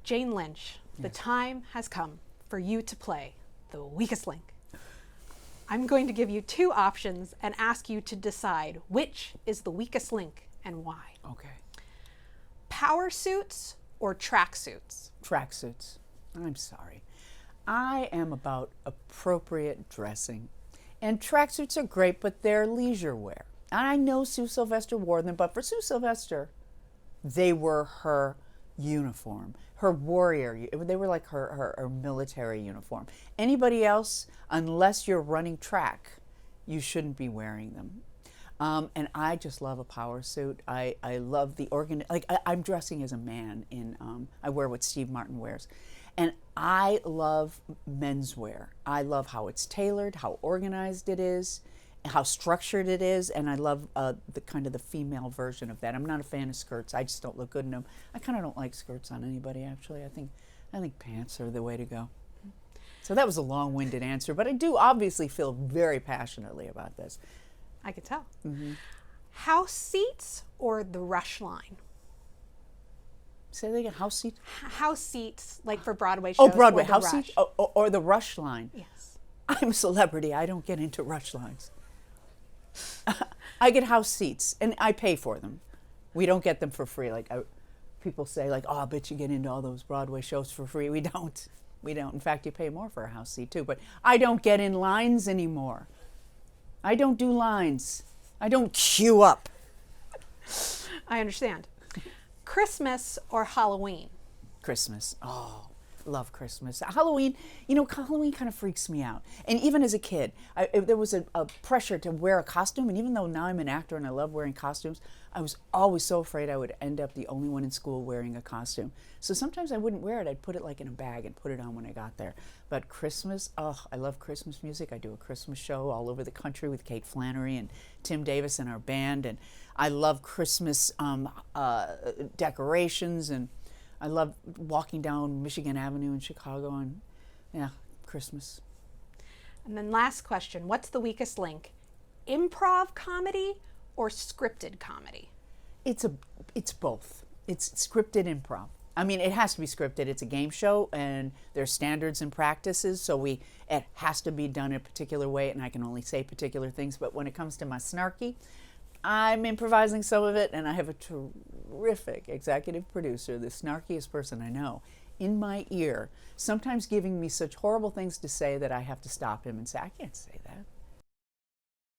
Jane Lynch, the Yes. time has come for you to play the weakest link. I'm going to give you two options and ask you to decide which is the weakest link and why. Okay. Power suits or track suits? Tracksuits. I'm sorry. I am about appropriate dressing. And tracksuits are great, but they're leisure wear. And I know Sue Sylvester wore them, but for Sue Sylvester, they were her uniform, her warrior. They were like her military uniform. Anybody else, unless you're running track, you shouldn't be wearing them. And I just love a power suit. I love the I'm dressing as a man in, I wear what Steve Martin wears. And I love menswear. I love how it's tailored, how organized it is, how structured it is, and I love the kind of the female version of that. I'm not a fan of skirts. I just don't look good in them. I kind of don't like skirts on anybody, actually. I think pants are the way to go. So that was a long-winded answer, but I do obviously feel very passionately about this. I could tell. Mm-hmm. House seats or the rush line? Say that again. House seats? House seats, like for Broadway shows. Oh, Broadway. or the House rush. seats? Or the rush line. Yes. I'm a celebrity. I don't get into rush lines. I get house seats, and I pay for them. We don't get them for free. People say, oh, I bet you get into all those Broadway shows for free. We don't. We don't. In fact, you pay more for a house seat, too. But I don't get in lines anymore. I don't do lines. I don't queue up. I understand. Christmas or Halloween? Christmas. Oh, love Christmas. Halloween, Halloween kind of freaks me out. And even as a kid, there was a pressure to wear a costume. And even though now I'm an actor and I love wearing costumes, I was always so afraid I would end up the only one in school wearing a costume. So sometimes I wouldn't wear it. I'd put it in a bag and put it on when I got there. But Christmas, I love Christmas music. I do a Christmas show all over the country with Kate Flannery and Tim Davis and our band. And I love Christmas decorations, and I love walking down Michigan Avenue in Chicago, and Christmas. And then last question, what's the weakest link? Improv comedy or scripted comedy? It's both. It's scripted improv. I mean, it has to be scripted. It's a game show, and there's standards and practices, so it has to be done a particular way, and I can only say particular things. But when it comes to my snarky, I'm improvising some of it, and I have a terrific executive producer, the snarkiest person I know, in my ear, sometimes giving me such horrible things to say that I have to stop him and say, I can't say that.